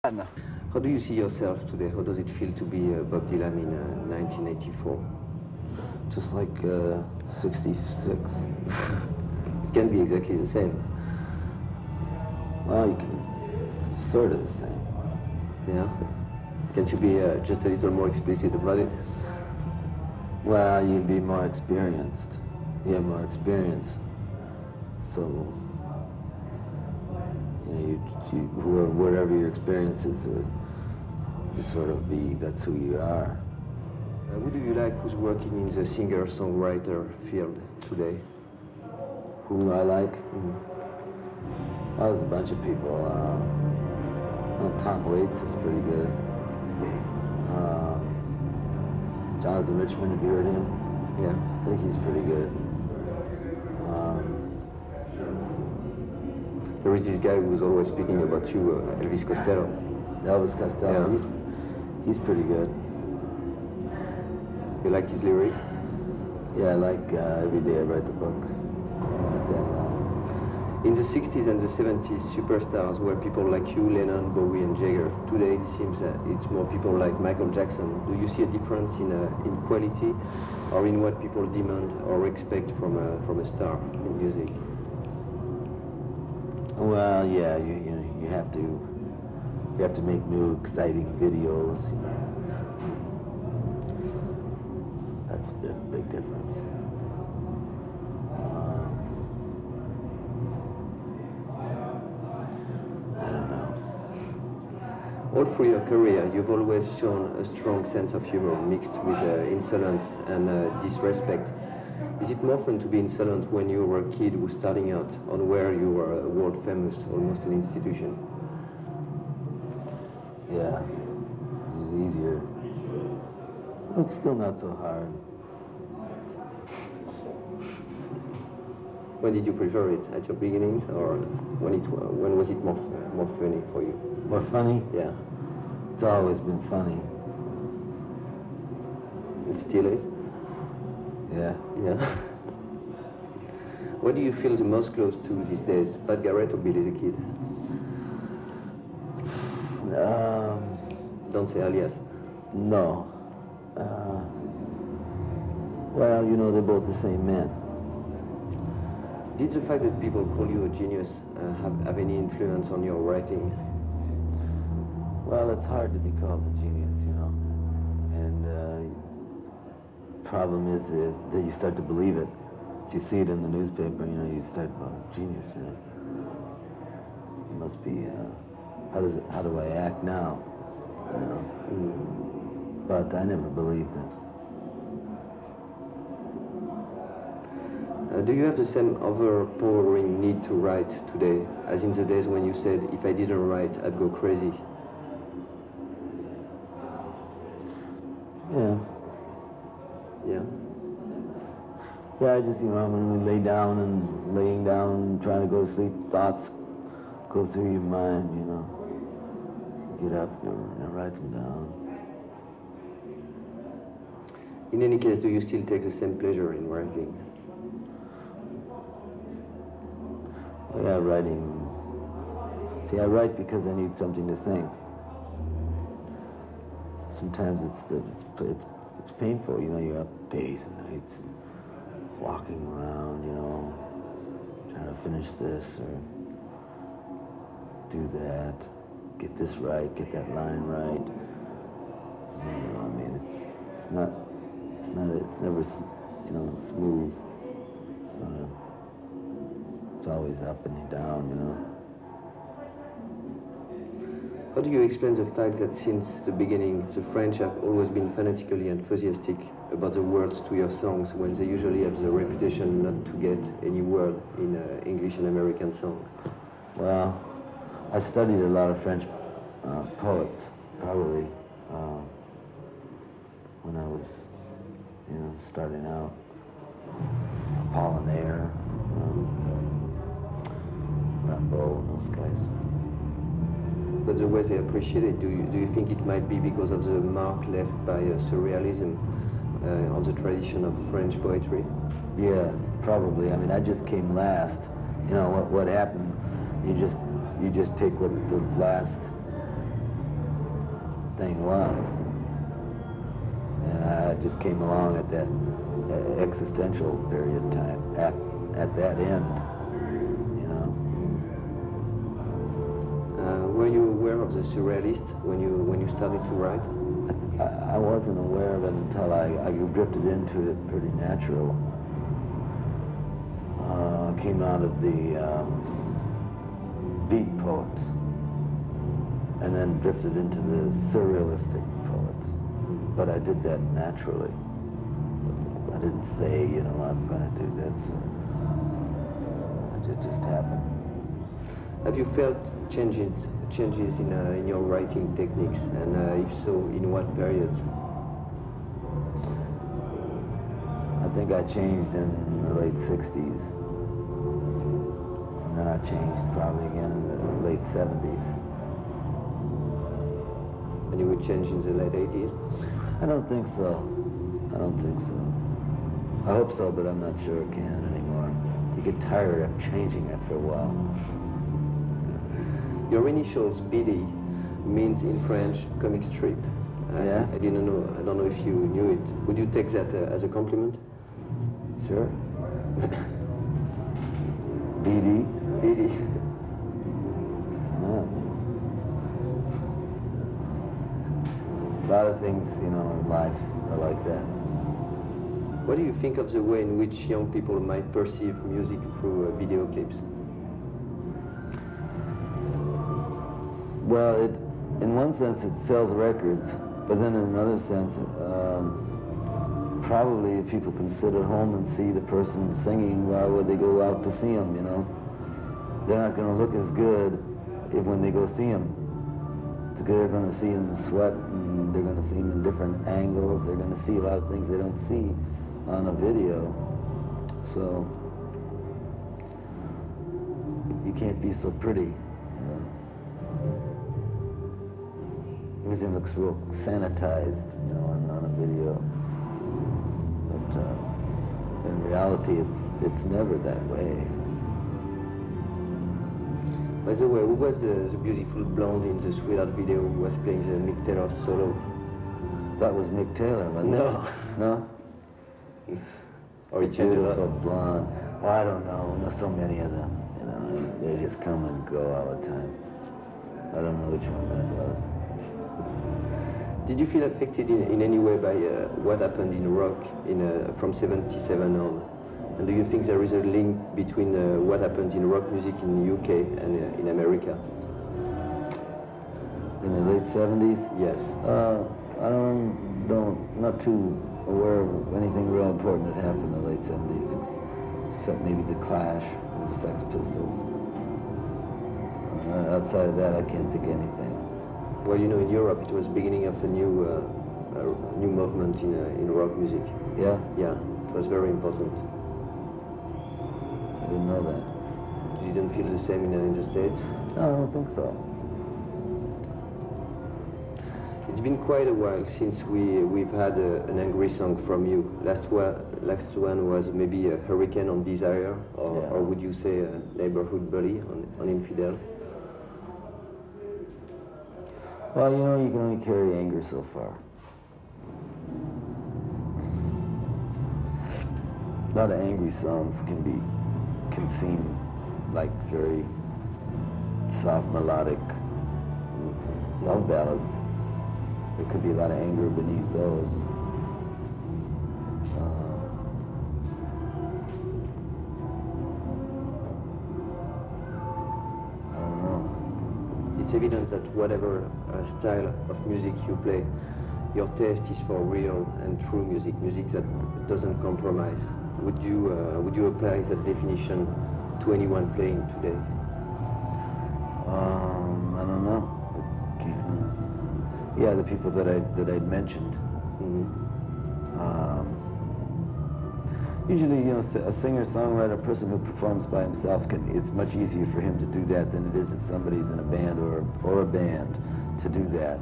How do you see yourself today? How does it feel to be Bob Dylan in 1984? Just like 66. It can be exactly the same. Well, you can sort of the same. Yeah? Can't you be just a little more explicit about it? Well, you'd be more experienced. You have more experience. So, whatever your experience is, you sort of be, that's who you are. Who do you like who's working in the singer-songwriter field today? Who I like? Mm-hmm. Well, there's a bunch of people. Tom Waits is pretty good. Jonathan Richman, have you heard him? Yeah. I think he's pretty good. There is this guy who's always speaking about you, Elvis Costello. Elvis Costello, yeah. He's pretty good. You like his lyrics? Yeah, I like Every Day I Write the Book. In the 60s and the 70s, superstars were people like you, Lennon, Bowie and Jagger. Today it seems that it's more people like Michael Jackson. Do you see a difference in quality or in what people demand or expect from a star in music? Well, yeah, you have to make new, exciting videos. You know. That's a big difference. I don't know. All through your career, you've always shown a strong sense of humor mixed with insolence and disrespect. Is it more fun to be insolent when you were a kid who was starting out on where you were world famous, almost an institution? Yeah, it's easier. It's still not so hard. When did you prefer it? At your beginnings, or when was it more funny for you? More funny? Yeah. It's always been funny. It still is? Yeah. Yeah. What do you feel the most close to these days, Pat Garrett or Billy the Kid? Don't say alias. No. Well, you know, they're both the same man. Did the fact that people call you a genius have any influence on your writing? Well, it's hard to be called a genius, you know. And problem is that you start to believe it. If you see it in the newspaper, you know, you start, oh, genius, you know. It must be, how do I act now? You know? But I never believed it. Do you have the same overpowering need to write today, as in the days when you said, if I didn't write, I'd go crazy? Yeah. Yeah? Yeah, I just, you know, when we laying down, trying to go to sleep, thoughts go through your mind, you know. You get up and write them down. In any case, do you still take the same pleasure in writing? Well, yeah, writing. See, I write because I need something to sing. Sometimes it's painful, you know. You're up days and nights, walking around, you know, trying to finish this or do that, get this right, get that line right. You know, I mean, it's never, you know, smooth. It's always up and down, you know. How do you explain the fact that since the beginning, the French have always been fanatically enthusiastic about the words to your songs, when they usually have the reputation not to get any word in English and American songs? Well, I studied a lot of French poets, probably, when I was, you know, starting out. Apollinaire, Rimbaud, and those guys. But the way they appreciate it, do you think it might be because of the mark left by surrealism on the tradition of French poetry? Yeah, probably. I mean, I just came last. You know, what happened, you just take what the last thing was. And I just came along at that existential period of time, at that end, you know. Were you aware of the surrealist when you started to write? I wasn't aware of it until I drifted into it pretty natural. Came out of the beat poets, and then drifted into the surrealistic poets. But I did that naturally. I didn't say, you know, I'm going to do this. It just happened. Have you felt changes in your writing techniques, and if so, in what periods? I think I changed in the late 60s. And then I changed probably again in the late 70s. And you would change in the late 80s? I don't think so. I don't think so. I hope so, but I'm not sure it can anymore. You get tired of changing after a while. Your initials, BD, means in French comic strip. Yeah? I didn't know. I don't know if you knew it. Would you take that as a compliment? Sure. BD? BD. Yeah. A lot of things, you know, in life are like that. What do you think of the way in which young people might perceive music through video clips? Well, in one sense, it sells records, but then in another sense, probably if people can sit at home and see the person singing, why would they go out to see them, you know? They're not going to look as good when they go see him. They're going to see him sweat, and they're going to see him in different angles. They're going to see a lot of things they don't see on a video. So you can't be so pretty, you know? Everything looks real sanitized, you know, on a video. But in reality, it's never that way. By the way, who was the beautiful blonde in the Sweetheart video who was playing the Mick Taylor solo? That was Mick Taylor, wasn't it? No? Or he changed a lot? Beautiful blonde. Well, I don't know. There's so many of them. You know, they just come and go all the time. I don't know which one that was. Did you feel affected in any way by what happened in rock from '77 on? And do you think there is a link between what happens in rock music in the UK and in America? In the late 70s? Yes. Not too aware of anything real important that happened in the late 70s, except maybe The Clash, the Sex Pistols. Outside of that, I can't think of anything. Well, you know, in Europe, it was the beginning of a new movement in rock music. Yeah? Yeah, it was very important. I didn't know that. You didn't feel the same in the States? No, I don't think so. It's been quite a while since we've had an angry song from you. Last one was maybe a Hurricane on Desire, or would you say a Neighborhood Bully on Infidels? Well, you know, you can only carry anger so far. A lot of angry songs can seem like very soft, melodic love ballads. There could be a lot of anger beneath those. I don't know. It's evident that whatever style of music you play, your taste is for real and true music that doesn't compromise. Would you apply that definition to anyone playing today? I don't know. I can't. Yeah, the people that I'd mentioned. Mm-hmm. Usually, you know, a singer-songwriter, a person who performs by himself, it's much easier for him to do that than it is if somebody's in a band or a band to do that.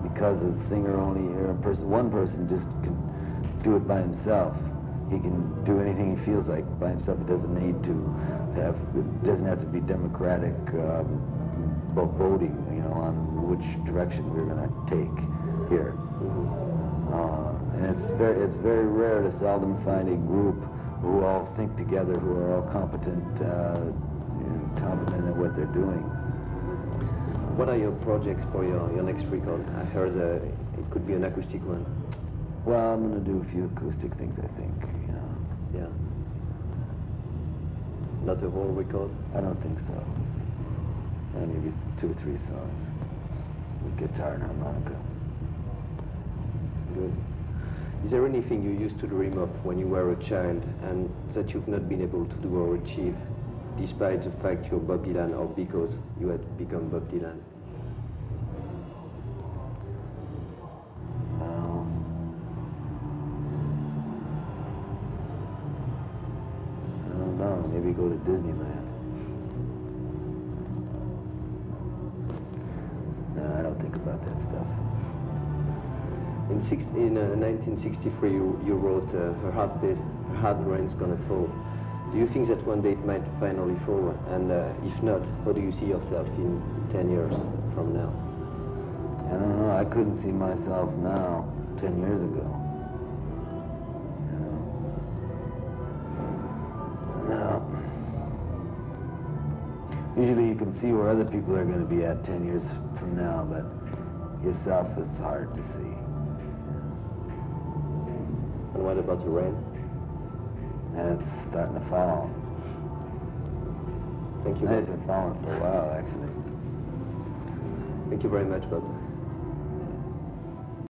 Because a singer one person just can do it by himself. He can do anything he feels like by himself. It doesn't need it doesn't have to be democratic voting, you know, on which direction we're going to take here. Mm-hmm. And it's very rare to seldom find a group who all think together, who are all competent, competent at what they're doing. What are your projects for your next record? I heard it could be an acoustic one. Well, I'm going to do a few acoustic things, I think. You know. Yeah. Not a whole record? I don't think so. Maybe 2 or 3 songs with guitar and harmonica. Good. Is there anything you used to dream of when you were a child and that you've not been able to do or achieve, despite the fact you're Bob Dylan or because you had become Bob Dylan? I don't know, maybe go to Disneyland. No, I don't think about that stuff. In 1963, you wrote Her Heart Rain's Gonna Fall. Do you think that one day it might finally fall? And if not, how do you see yourself in 10 years from now? I don't know. I couldn't see myself now 10 years ago. You know? No. Usually you can see where other people are going to be at 10 years from now, but yourself is hard to see. And what about the rain? And it's starting to fall. Thank you. It's been falling for a while, actually. Thank you very much, Bob.